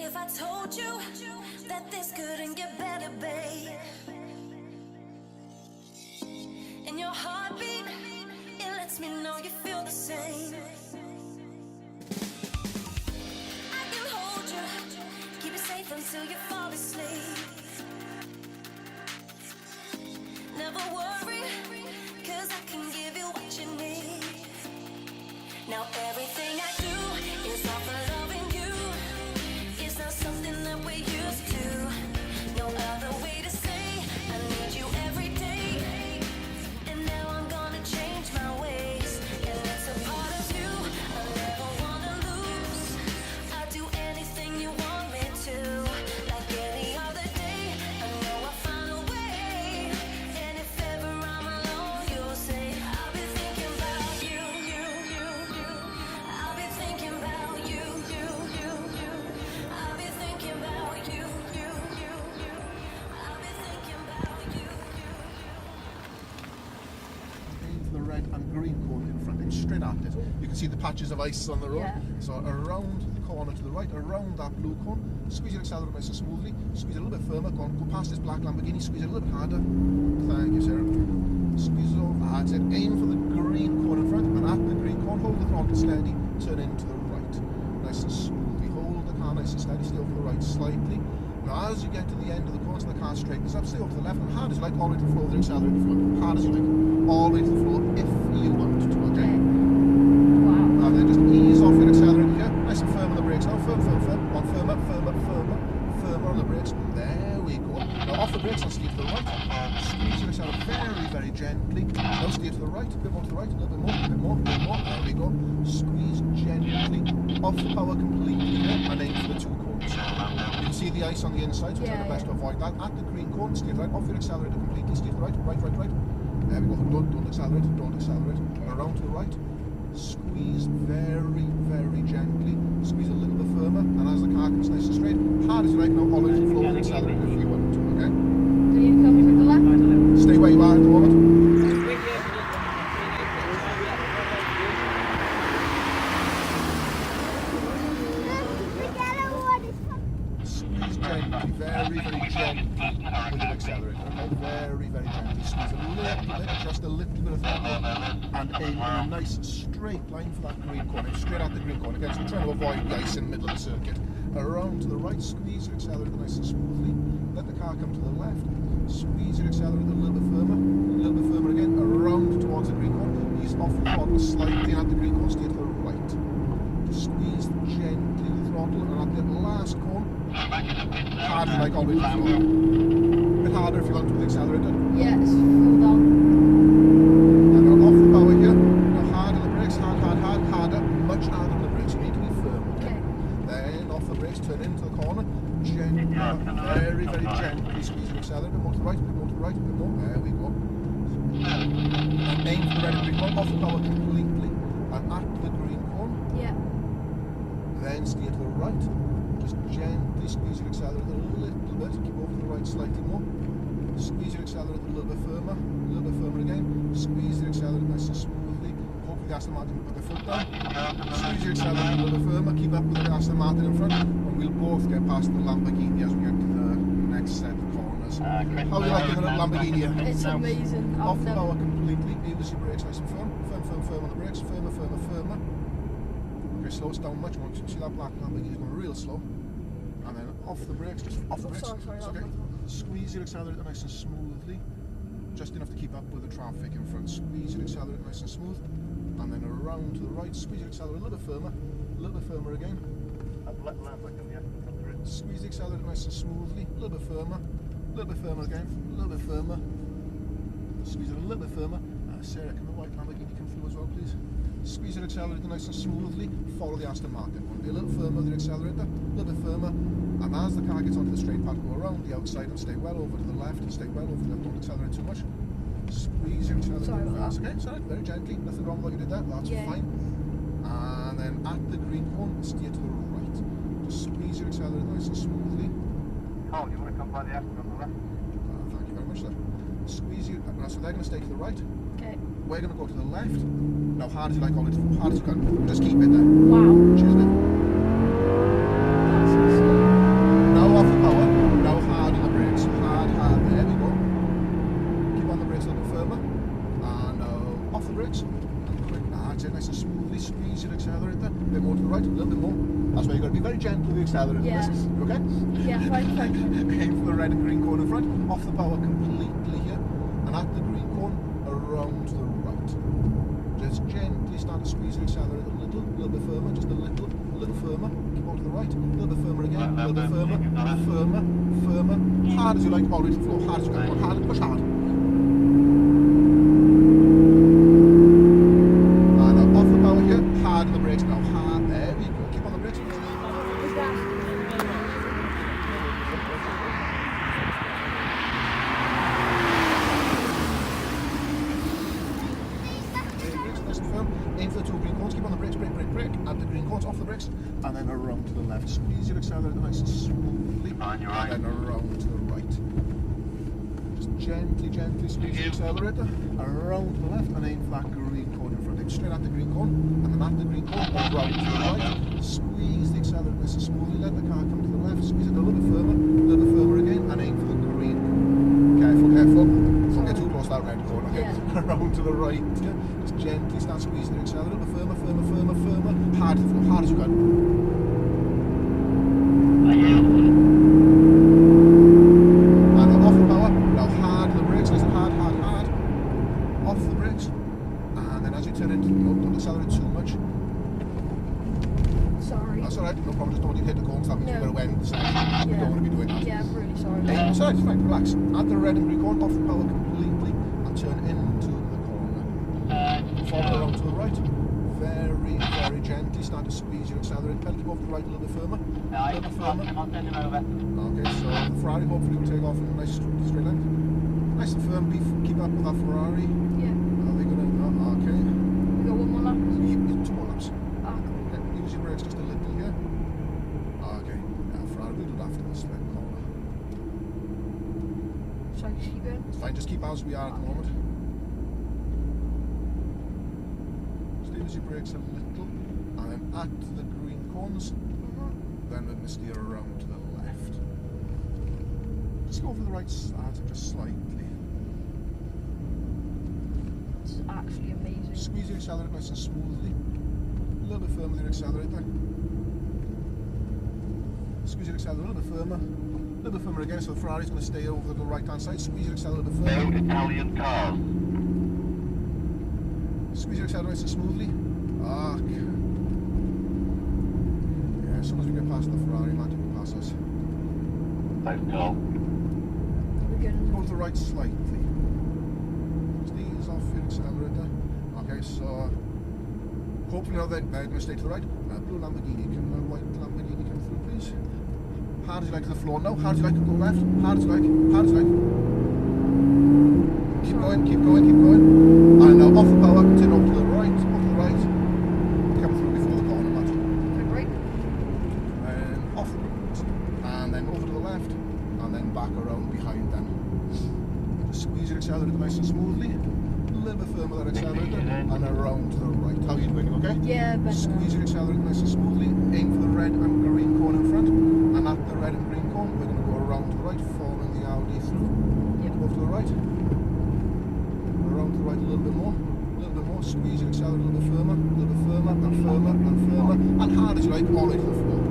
If I told you that this couldn't get better, babe, in your heartbeat, it lets me know you feel the same. I can hold you, keep you safe until you fall asleep. Never worry, 'cause I can give you what you need. Now everything I do is all for loving you. It's not something that we're used to. No other way to say I need you every day. And now I'm gonna change my ways. And it's a part of you I never wanna lose. I'll do anything you want me to. Like any other day, I know I'll find a way. And if ever I'm alone, you'll say I'll be thinking about you, you, you, you. I'll be thinking about you, you, you, you. I'll be thinking about you, you, you, you. I'll be thinking about you, you, you. Into the red and green cone in front, and straight at it. You can see the patches of ice on the road. Yeah. So around the corner to the right, around that blue cone, squeeze your accelerator nice and smoothly, squeeze it a little bit firmer, go past this black Lamborghini, squeeze it a little bit harder. Thank you, Sarah. Squeeze it over, that's it. Aim for the green cone in front, and at the green cone, hold the throttle steady, turn in to the right. Nice and smoothly, hold the car nice and steady, stay over to the right slightly. Now as you get to the end of the corner, so the car straightens up, stay over to the left, and hard as you like, all the way to the floor with the accelerator if you want. Hard as you like, all the way to the floor if you want to, okay? Wow. And then just ease off your accelerator here, nice and firm on the brakes now, firm, firm, firm, on firmer, firmer, firmer, firmer on the brakes, there we go. Now off the brakes and steer to the right, squeeze your accelerator very, very gently, now steer to the right, a bit more to the right, a little bit more, a bit more, a bit more, there we go, squeeze gently, off the power completely here, and aim for the two cones. You can see the ice on the inside, so try the best to avoid that. At the green cone, steer to the right, off your accelerator completely, steer to the right, right, right, right. There we go, don't accelerate, don't accelerate. Around to the right, squeeze very, very gently, squeeze a little bit firmer, and as the car comes nice and straight, hard as you like, now all the way to the floor with the accelerator if you want to, okay? Do you come with the left? Stay where you are at the moment. Squeeze gently, very, very gently with the accelerator, okay? Very, very gently. Squeeze a little bit, just a little bit of throttle, and aim in a nice straight line for that green corner, straight at the green corner. Again, so we're trying to avoid the ice in the middle of the circuit. Around to the right, squeeze your accelerator nice and smoothly. Let the car come to the left. Squeeze your accelerator a little bit firmer again. Around towards the green corner. Ease off the throttle slightly at the green corner, steer to the right. Just squeeze gently the throttle, and at the last corner, harder like always before. A bit harder if you want to with the accelerator. Yeah, it's full down. And now off the power here. Now hard on the brakes, harder, much harder on the brakes. You need to be firm, okay? Then off the brakes, turn into the corner. Gently, very, very gently squeeze the accelerator. A bit more to the right, a bit more to the right, a bit more. There we go. And aim for the red and green cone, off the power completely. And at the green cone, Yeah. then steer to the right. Just gently squeeze your accelerator a little bit, keep over to the right slightly more. Squeeze your accelerator a little bit firmer again. Squeeze your accelerator nice and smoothly. Hopefully the Aston Martin will put their foot down. Squeeze your accelerator a little bit firmer, keep up with the Aston Martin in front, and we'll both get past the Lamborghini as we get to the next set of corners. How do you like the Lamborghini here? It's amazing. Off the power completely, use your brakes nice and firm. Firm on the brakes, firmer. Okay, slow us down much more. You can see that black Lamborghini is going real slow. And then off the brakes, just off the brakes. Sorry, It's okay. Squeeze your accelerator nice and smoothly, just enough to keep up with the traffic in front. Squeeze your accelerator nice and smooth, and then around to the right. Squeeze your accelerator a little bit firmer again. Squeeze the accelerator nice and smoothly, a little bit firmer again, a little bit firmer. Squeeze it a little bit firmer. Sarah, can the white Lamborghini come through as well, please? Squeeze your accelerator nice and smoothly. Follow the Aston Martin. Want to be a little firmer with your accelerator, a little bit firmer. And as the car gets onto the straight path, go around the outside and stay well over to the left. Stay well over to the left. Don't accelerate too much. Squeeze your accelerator. Sorry about That's that. okay. Sorry, very gently. Nothing wrong with what you did there. That's fine. And then at the green cone, steer to the right. Just squeeze your accelerator nice and smoothly. Oh, you want to come by the Aston on the left? Thank you very much, sir. Squeeze your. So they're going to stay to the right. Okay. We're going to go to the left. Now, hard as you like, all hard as you can. Just keep it there. Wow. Cheers, mate. That's insane. very gentle with the accelerator. Yeah. You okay? Yeah, fine. Aim for the red and green cone in front, off the power completely here, and at the green cone, around to the right. Just gently start to squeeze the accelerator a little bit firmer, just a little firmer. Keep on to the right, a little bit firmer again, a little bit firmer, hard as you like, all the way to the floor, hard as you can, hard, push hard. And off the power here, hard on the brakes now, hard, there we go, keep on the brakes. Is that? Aim for the two green cones, keep on the brakes, brake, add the green cones off the brakes, and then around to the left. Squeeze your accelerator nice and smoothly, On your right. and then around to the right. Just gently squeeze the accelerator, around to the left, and aim for that green cone in front. Aim straight at the green cone, and then at the green cone, around to the right. Squeeze the accelerator nice and smoothly, let the car come to the left, squeeze it a little bit firmer again, and aim for the green cone. Careful. Don't get too close to that red cone, okay? Yeah. Around to the right. Just gently start squeezing the accelerator, a little bit firmer. Hard to the floor, hard as you can. And off the power. Now hard on the brakes, nice and hard. Off the brakes. And then as you turn into, don't accelerate too much. Sorry. That's alright, no problem, just don't want you to hit the cones, that means No. you're going to end the session. You don't want to be doing that. Yeah, I'm really sorry. Hey, it's alright, it's fine, relax. Add the red and green cone, off the power completely, and turn into the corner. Follow around to the right. Very gently start to squeeze your accelerator pedal, keep off to the right a little bit firmer. A little bit firmer. Okay, so the Ferrari hopefully will take off in a nice straight line. Nice and firm, keep up with that Ferrari. Yeah. Are they going to, okay. We got one more lap. Two more laps. Ah, cool. Okay, use your brakes just a little here. Okay, Ferrari will do it after this red corner. So I just keep going. It's fine, just keep as we are at the moment. Just use your brakes a little, and then at the green cones, then we're going to steer around to the left. Just go for the right side, just slightly. It's actually amazing. Squeeze your accelerator nice and smoothly. A little bit firmer with your accelerator. Squeeze your accelerator a little bit firmer again, so the Ferrari's going to stay over the right hand side. Squeeze your accelerator a bit firmer. No Italian cars. Squeeze your accelerator nice and smoothly. Yeah, as soon as we get past the Ferrari, Matt will pass us. Let's go. We're good. Go to the right slightly. Just ease off your accelerator. Okay, so hopefully now they're going to stay to the right. Blue Lamborghini, can the white Lamborghini come through, please? Hard as you like to the floor now. Hard as you like to go left. Hard as you like. Keep going. And now off the power, turn off to the right. Come through before the corner, Matt. Okay, break. And off the brakes. And then over to the left. And then back around behind them. Just squeeze your accelerator nice and smoothly. A little bit firmer with that accelerator. And around to the right. How are you doing, okay? Yeah, better. Squeeze your accelerator nice and smoothly. Aim for the red and green cone in front. And at the red and green cone, we're going to go around to the right, following the Audi through. Yep. Go to the right. Around to the right a little bit more. Squeeze your accelerator a little bit firmer. And hard as you like, all the way to the floor.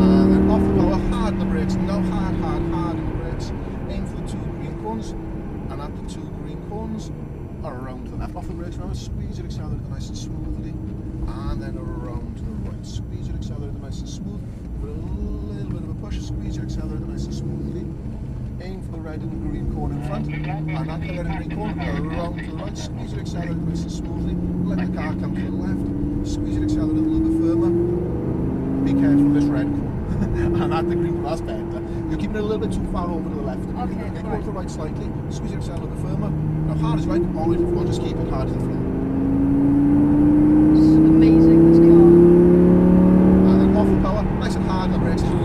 And then off the power, hard on the brakes. Now hard on the brakes. Aim for the two green cones. And at the two green cones, around to the left. Off the brakes now, squeeze your accelerator nice and smoothly. And then around to the right. Squeeze your accelerator nice and smooth. With a little bit of a push. Squeeze your accelerator nice and smoothly. Aim for the red and green cone in front, and at the red and green cone, around to the right, squeeze your accelerator nice and smoothly, let the car come to the left, squeeze your accelerator a little bit firmer, be careful of this red cone, and at the green cone, that's better. You're keeping it a little bit too far over to the left. Okay, Go to the right slightly, squeeze your accelerator a little bit firmer, now hard as you like, all the way to the floor, just keep it hard as the floor. It's amazing, this car. And then off the power, nice and hard on the brakes, hard.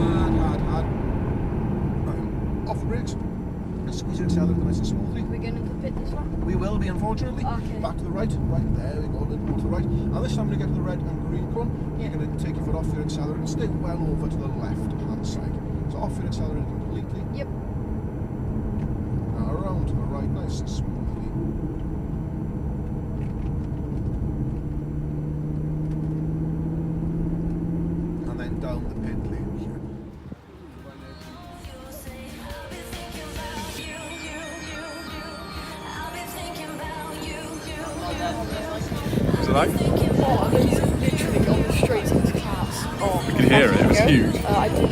Off the brakes, and squeeze your accelerator nice and smoothly. We're going to pit this one? We will be, unfortunately. Okay. Back to the right, there we go, a little more to the right. Now this time when you get to the red and green cone, you're going to take your foot off your accelerator and stay well over to the left hand side. So off your accelerator completely. Yep. Now around to the right, nice and smoothly. like? Oh, amazing. Literally on the streets, it was class. Oh, You could hear it, it was huge. I did